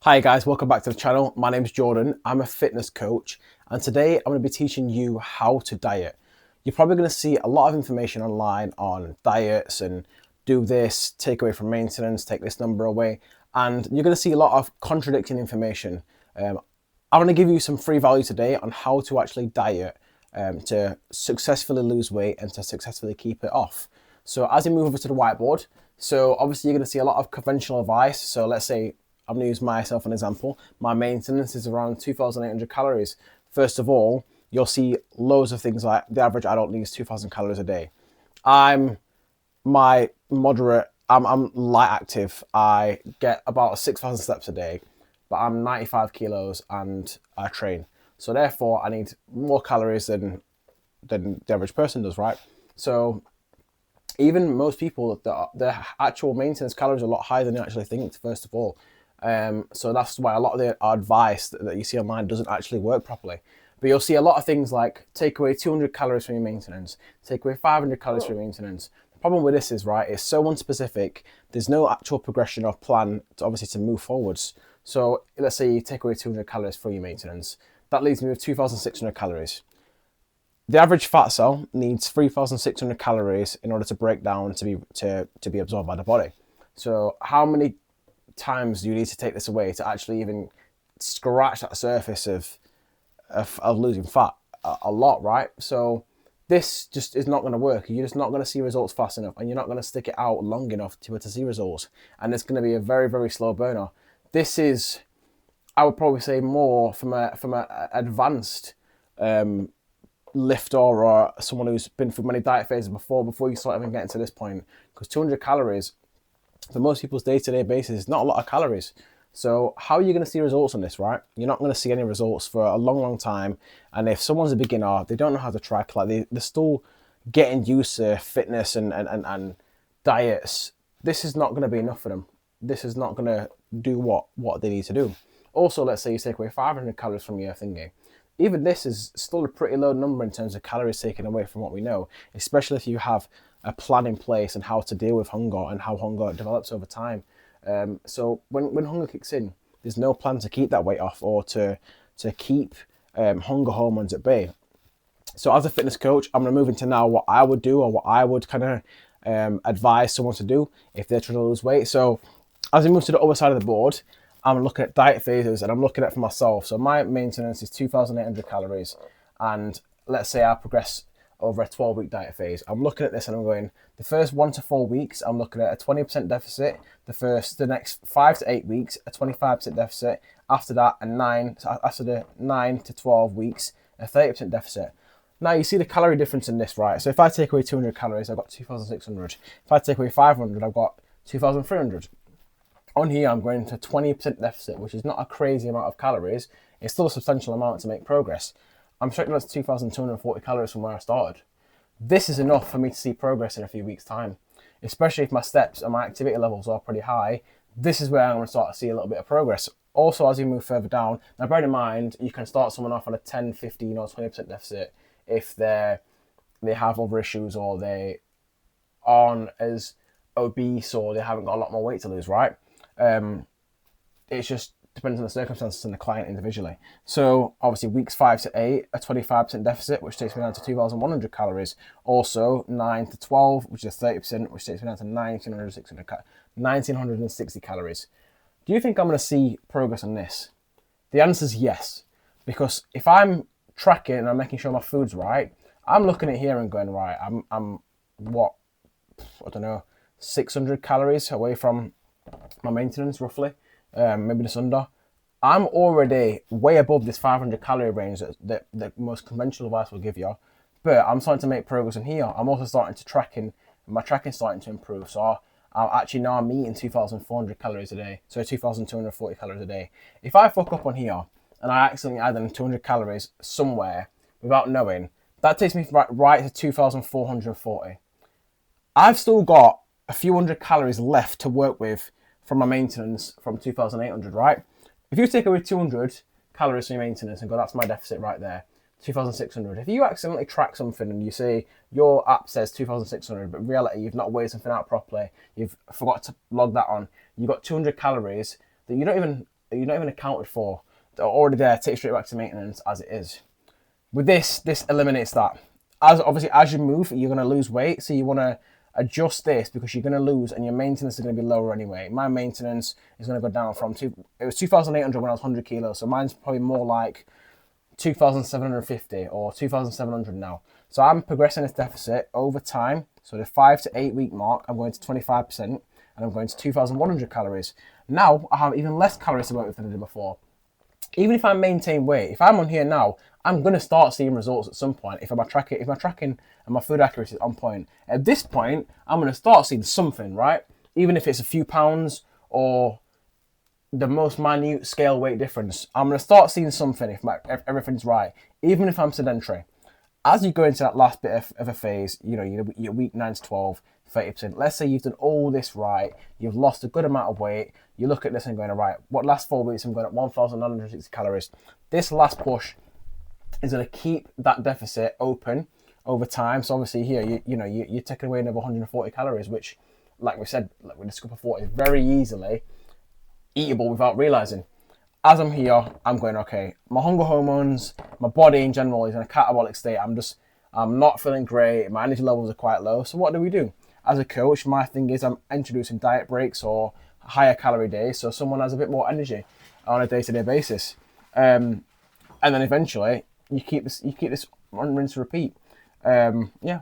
Hi guys, welcome back to the channel. My name is Jordan. I'm a fitness coach, and today I'm going to be teaching you how to diet. You're probably going to see a lot of information online on diets and do this, take away from maintenance, take this number away, and you're going to see a lot of contradicting information. I'm going to give you some free value today on how to actually diet to successfully lose weight and to successfully keep it off. So as you move over to the whiteboard, so obviously you're going to see a lot of conventional advice. So let's say I'm going to use myself as an example. My maintenance is around 2,800 calories. First of all, you'll see loads of things like the average adult needs 2,000 calories a day. I'm I'm light active. I get about 6,000 steps a day, but I'm 95 kilos and I train. So therefore, I need more calories than the average person does, right? So even most people, their actual maintenance calories are a lot higher than you actually think, first of all. So that's why a lot of the advice that you see online doesn't actually work properly. But you'll see a lot of things like take away 200 calories from your maintenance, take away 500 calories from your maintenance. The problem with this is, right, it's so unspecific. There's no actual progression or plan to obviously to move forwards. So let's say you take away 200 calories for your maintenance. That leaves me with 2,600 calories. The average fat cell needs 3,600 calories in order to break down to be absorbed by the body. So how many times do you need to take this away to actually even scratch that surface of losing fat? A lot, right? So this just is not going to work. You're just not going to see results fast enough, and you're not going to stick it out long enough to see results. And it's going to be a very, very slow burner. This is, I would probably say, more from a advanced lifter or someone who's been through many diet phases before you start even getting to this point. Because 200 calories for most people's day-to-day basis is not a lot of calories. So how are you going to see results on this, right? You're not going to see any results for a long, long time. And if someone's a beginner, they don't know how to track, like they're still getting used to fitness and diets. This is not going to be enough for them. This is not going to do what they need to do. Also, let's say you take away 500 calories from your thingy. Even this is still a pretty low number in terms of calories taken away from what we know, especially if you have a plan in place and how to deal with hunger and how hunger develops over time. So when hunger kicks in, there's no plan to keep that weight off or to keep hunger hormones at bay. So as a fitness coach, I'm going to move into now what I would do or what I would kind of advise someone to do if they're trying to lose weight. So as we move to the other side of the board, I'm looking at diet phases and I'm looking at it for myself. So my maintenance is 2,800 calories. And let's say I progress over a 12-week diet phase. I'm looking at this and I'm going, the first 1 to 4 weeks, I'm looking at a 20% deficit. The next 5 to 8 weeks, a 25% deficit. After that, after the 9 to 12 weeks, a 30% deficit. Now you see the calorie difference in this, right? So if I take away 200 calories, I've got 2,600. If I take away 500, I've got 2,300. On here, I'm going to 20% deficit, which is not a crazy amount of calories. It's still a substantial amount to make progress. I'm straight down to 2,240 calories from where I started. This is enough for me to see progress in a few weeks' time, especially if my steps and my activity levels are pretty high. This is where I'm going to start to see a little bit of progress. Also, as you move further down, now bear in mind, you can start someone off on a 10, 15 or 20% deficit if they have other issues or they aren't as obese or they haven't got a lot more weight to lose, right? It just depends on the circumstances and the client individually. So obviously weeks 5 to 8, a 25% deficit, which takes me down to 2,100 calories. Also 9 to 12, which is 30%, which takes me down to 1,960 calories. Do you think I'm going to see progress on this? The answer is yes. Because if I'm tracking and I'm making sure my food's right, I'm looking at here and going, right, I'm what, I don't know, 600 calories away from my maintenance roughly, maybe just under. I'm already way above this 500 calorie range that most conventional advice will give you, but I'm starting to make progress in here. I'm also starting to my tracking's starting to improve. So I'm actually now I'm eating 2,400 calories a day, so 2,240 calories a day. If I fuck up on here and I accidentally add in 200 calories somewhere without knowing, that takes me right to 2,440. I've still got a few hundred calories left to work with from my maintenance from 2,800, right? If you take away 200 calories from your maintenance and go, that's my deficit right there, 2,600. If you accidentally track something and you say your app says 2,600, but in reality you've not weighed something out properly, you've forgot to log that on, you've got 200 calories that you don't even you're not even accounted for. They're already there. Take straight back to maintenance as it is. With this eliminates that. As you move, you're going to lose weight, so you want to adjust this because you're going to lose, and your maintenance is going to be lower anyway. My maintenance is going to go down from it was 2,800 when I was 100 kilos, so mine's probably more like 2,750 or 2,700 now. So I'm progressing this deficit over time. So the 5 to 8 week mark, I'm going to 25%, and I'm going to 2,100 calories. Now I have even less calories to work with than I did before. Even if I maintain weight, if I'm on here now, I'm going to start seeing results at some point if my tracking and my food accuracy is on point. At this point, I'm going to start seeing something, right? Even if it's a few pounds or the most minute scale weight difference, I'm going to start seeing something if everything's right, even if I'm sedentary. As you go into that last bit of a phase, your week 9 to 12, 30%. Let's say you've done all this right, you've lost a good amount of weight, you look at this and going, all right, what last 4 weeks I'm going at 1,960 calories. This last push is going to keep that deficit open over time. So obviously here, you're taking away another 140 calories, which, like we said, like we discussed before, is very easily eatable without realizing. As I'm here, I'm going, okay, my hunger hormones, my body in general is in a catabolic state. I'm not feeling great. My energy levels are quite low. So what do? As a coach, my thing is I'm introducing diet breaks or higher calorie days, so someone has a bit more energy on a day-to-day basis. And then eventually you keep this on rinse and repeat. Yeah,